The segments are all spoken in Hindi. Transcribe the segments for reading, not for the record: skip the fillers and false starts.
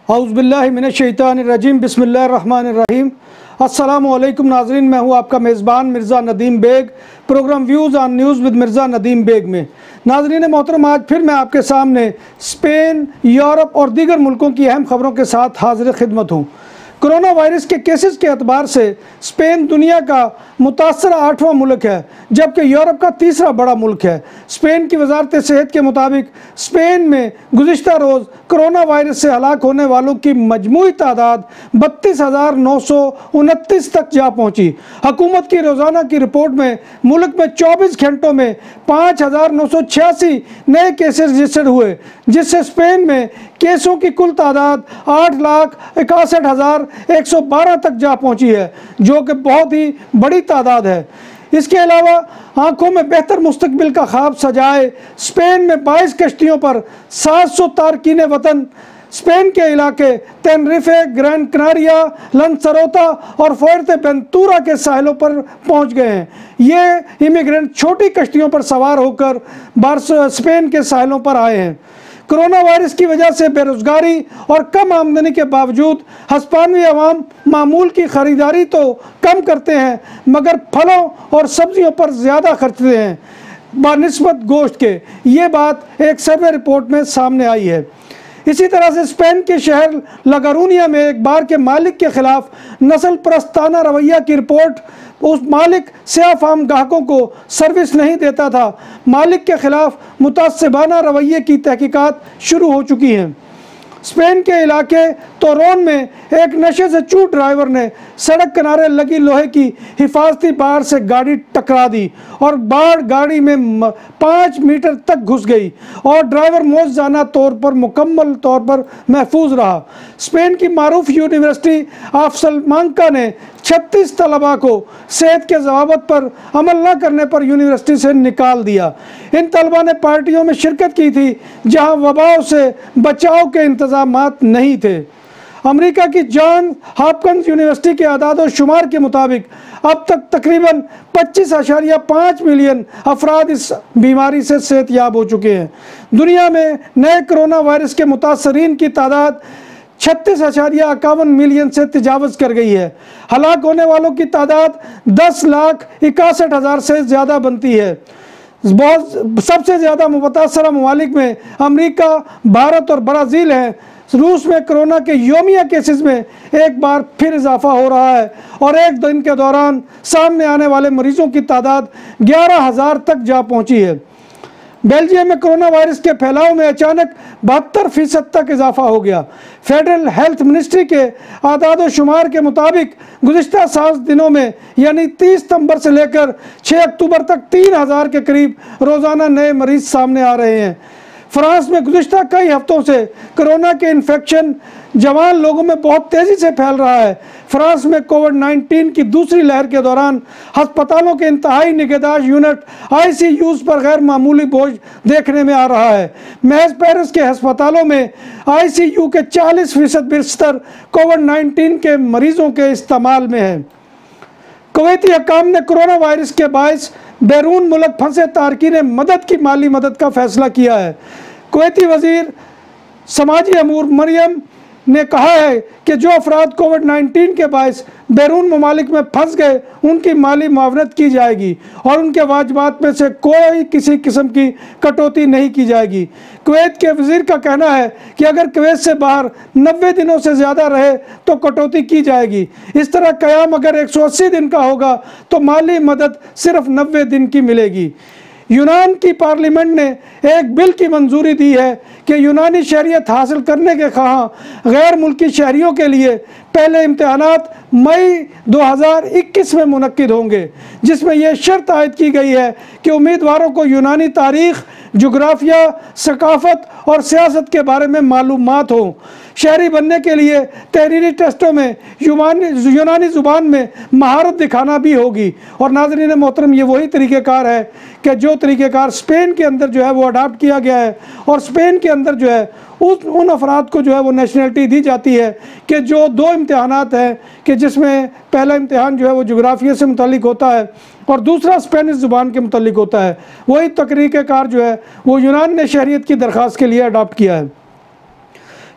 औज़ुबिल्लाहि मिनश्शैतानिर्रजीम बिस्मिल्लाहिर्रहमानिर्रहीम। अस्सलामु अलैकुम नाज़रीन, मैं हूँ आपका मेज़बान Mirza Nadeem Baig, programme views on news with Mirza Nadeem Baig में। नाज़रीन मोहतरम, आज फिर मैं आपके सामने स्पेन, यूरोप और दीगर मुल्कों की अहम ख़बरों के साथ हाज़िर खिदमत हूँ। कोरोना वायरस के केसेस के एतबार से स्पेन दुनिया का मुतासरा 8वां मुल्क है, जबकि यूरोप का तीसरा बड़ा मुल्क है। स्पेन की वजारत सेहत के मुताबिक स्पेन में गुज़िश्ता रोज़ कोरोना वायरस से हलाक होने वालों की मजमूई तादाद 32,929 तक जा पहुँची। हुकूमत की रोज़ाना की रिपोर्ट में मुल्क में 24 घंटों में 5,986 नए केसेस रजिस्टर्ड हुए, जिससे स्पेन में केसों की कुल तादाद 8,61,112 तक जा पहुंची है, जो कि बहुत ही बड़ी तादाद है। इसके अलावा आंखों में बेहतर मुस्तकबिल का ख्वाब सजाए स्पेन में 22 कश्तियों पर 700 तारकीन वतन स्पेन के इलाके टेनरिफे, ग्रैन कनारिया, लंसरोता और फोर्तेवेंतूरा के साहिलों पर पहुंच गए हैं। ये इमिग्रेंट छोटी कश्तियों पर सवार होकर स्पेन के साहिलों पर आए हैं। कोरोना वायरस की वजह से बेरोजगारी और कम आमदनी के बावजूद हिस्पानियाई अवाम मामूल की ख़रीदारी तो कम करते हैं, मगर फलों और सब्जियों पर ज़्यादा खर्चते हैं बनिस्बत गोश्त के। ये बात एक सर्वे रिपोर्ट में सामने आई है। इसी तरह से स्पेन के शहर लगारूनिया में एक बार के मालिक के खिलाफ नस्ल परस्ताना रवैया की रिपोर्ट। उस मालिक स्याह फार्म ग्राहकों को सर्विस नहीं देता था। मालिक के खिलाफ मुतासिबाना रवैये की तहकीकात शुरू हो चुकी हैं। स्पेन के इलाके तोरोन में एक नशे से चूर ड्राइवर ने सड़क किनारे लगी लोहे की हिफाजती बाड़ से गाड़ी टकरा दी और बाड़ गाड़ी में 5 मीटर तक घुस गई और ड्राइवर मौजजाना तौर पर मुकम्मल तौर पर महफूज रहा। स्पेन की मारूफ यूनिवर्सिटी ऑफ सलामांका ने 36 तलबा को सेहत के ज़वाबत पर अमल न करने पर यूनिवर्सिटी से निकाल दिया। इन तलबा ने पार्टियों में शिरकत की थी जहां वबाओं से बचाव के इंतजामात नहीं थे। अमेरिका की जॉन हॉपकिंस यूनिवर्सिटी के आदाद और शुमार के मुताबिक अब तक तकरीबन 25.5 मिलियन अफराद इस बीमारी से सेहतयाब हो चुके हैं। दुनिया में नए कोरोना वायरस के मुतासरीन की तादाद 36.51 मिलियन से तजावज़ कर गई है। हलाक होने वालों की तादाद 10,61,000 से ज़्यादा बनती है। सबसे ज़्यादा मुतासरा ममालिक में अमेरिका, भारत और ब्राज़ील हैं। रूस में कोरोना के योमिया केसेस में एक बार फिर इजाफा हो रहा है और एक दिन के दौरान सामने आने वाले मरीजों की तादाद 11,000 तक जा पहुंची है। बेल्जियम में कोरोना वायरस के फैलाव में अचानक 72% तक इजाफा हो गया। फेडरल हेल्थ मिनिस्ट्री के आदाद और शुमार के मुताबिक गुज़िश्ता 7 दिनों में यानी 30 सितंबर से लेकर 6 अक्टूबर तक 3,000 के करीब रोज़ाना नए मरीज सामने आ रहे हैं। फ्रांस में गुज़िश्ता कई हफ्तों से कोरोना के इन्फेक्शन जवान लोगों में बहुत तेज़ी से फैल रहा है। फ्रांस में कोविड-19 की दूसरी लहर के दौरान अस्पतालों के इंतहाई निगहदाश्त यूनिट ICUs पर गैर मामूली बोझ देखने में आ रहा है। महज पेरिस के अस्पतालों में ICU के 40% बिस्तर कोविड-19 के मरीजों के इस्तेमाल में है। कुवैती हकाम ने कोरोना वायरस के बायस बैरून मुल्क फंसे तारकीन मदद की माली मदद का फैसला किया है। कुवैती वजीर समाजी अमूर मरियम ने कहा है कि जो अफराद कोविड-19 के बायस बैरून ममालिक में फंस गए उनकी माली मुआवनत की जाएगी और उनके वाजिबात में से कोई किसी किस्म की कटौती नहीं की जाएगी। कुवैत के वजीर का कहना है कि अगर कुवैत से बाहर 90 दिनों से ज़्यादा रहे तो कटौती की जाएगी। इस तरह क़याम अगर 180 दिन का होगा तो माली मदद सिर्फ 90 दिन की मिलेगी। यूनान की पार्लियामेंट ने एक बिल की मंजूरी दी है कि यूनानी शहरियत हासिल करने के ख्वाह गैर मुल्की शहरियों के लिए पहले इम्तहानात मई 2021 में मुनक्किद होंगे, जिसमें यह शर्त आयद की गई है कि उम्मीदवारों को यूनानी तारीख़, जोग्राफिया, सकाफ़त और सियासत के बारे में मालूमात हो। शहरी बनने के लिए तहरीरी टेस्टों में यूनानी ज़ुबान में महारत दिखाना भी होगी। और नाज़रीन मोहतरम, ये वही तरीक़ेकार है कि जो तरीक़ेकार स्पेन के अंदर जो है वो अडाप्ट किया गया है और स्पेन के अंदर जो है उन अफराद को जो है वो नेशनलिटी दी जाती है कि जो 2 इम्तहानात हैं कि जिसमें पहला इम्तहान जो है वो जोग्राफिया से मुतालिक होता है और दूसरा स्पेनिश ज़ुबान के मुतालिक होता है। वही तरीक़ेकार जो है वो यूनान ने शहरियत की दरख्वास्त के लिए अडाप्ट किया है।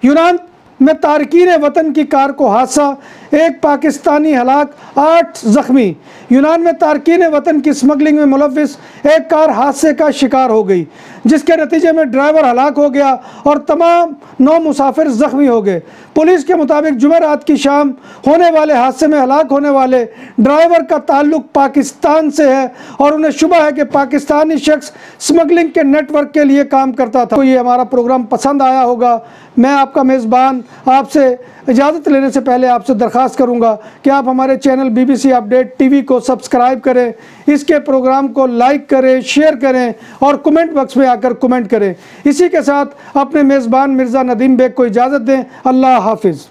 यूनान में तारकीन वतन की कार को हादसा, एक पाकिस्तानी हलाक, 8 जख्मी। यूनान में तारकीन वतन की स्मगलिंग में मुलव्विस एक कार हादसे का शिकार हो गई, जिसके नतीजे में ड्राइवर हलाक हो गया और तमाम 9 मुसाफिर जख्मी हो गए। पुलिस के मुताबिक जुमेरात की शाम होने वाले हादसे में हलाक होने वाले ड्राइवर का ताल्लुक पाकिस्तान से है और उन्हें शुबा है कि पाकिस्तानी शख्स स्मगलिंग के नेटवर्क के लिए काम करता था। तो ये हमारा प्रोग्राम पसंद आया होगा। मैं आपका मेज़बान आपसे इजाज़त लेने से पहले आपसे दरख्वास्त करूंगा कि आप हमारे चैनल BBC अपडेट TV को सब्सक्राइब करें, इसके प्रोग्राम को लाइक करें, शेयर करें और कमेंट बॉक्स में आकर कमेंट करें। इसी के साथ अपने मेज़बान मिर्ज़ा नदीम बेग को इजाज़त दें। अल्लाह हाफिज़।